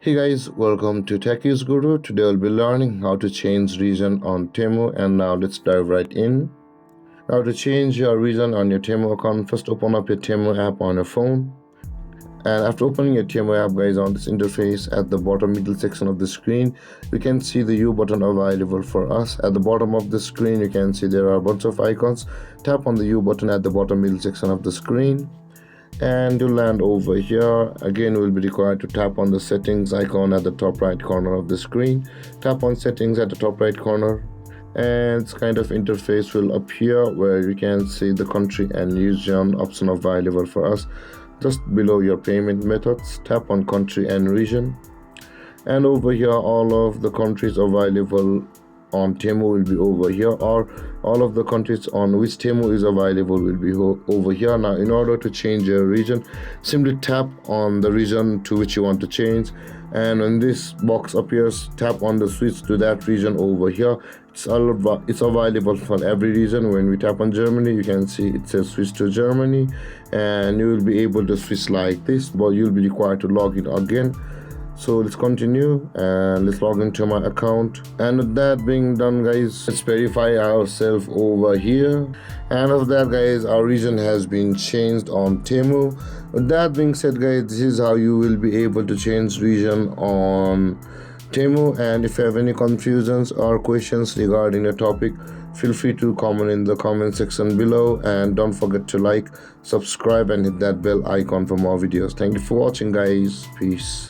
Hey guys, welcome to Techies Guru. Today we'll be learning how to change region on Temu, and now let's dive right in. Now to change your region on your Temu account, first open up your Temu app on your phone. And after opening your Temu app, guys, on this interface at the bottom middle section of the screen, we can see the U button available for us. At the bottom of the screen, you can see there are a bunch of icons. Tap on the U button at the bottom middle section of the screen, and you land over here. Again, you will be required to tap on the settings icon at the top right corner of the screen. Tap on settings at the top right corner, and this kind of interface will appear where you can see the country and region option available for us. Just below your payment methods, tap on country and region, and over here all of the countries available on Temu will be over here, or all of the countries on which Temu is available will be over here. Now in order to change your region, simply tap on the region to which you want to change, and when this box appears, tap on the switch to that region over here. It's available for every region. When we tap on Germany, you can see it says switch to Germany, and you will be able to switch like this, but you'll be required to log in again. So let's continue and let's log into my account. And with that being done, guys, let's verify ourselves over here. And of that, guys, our region has been changed on Temu. With that being said, guys, this is how you will be able to change region on Temu. And if you have any confusions or questions regarding the topic, feel free to comment in the comment section below, and don't forget to like, subscribe, and hit that bell icon for more videos. Thank you for watching, guys. Peace.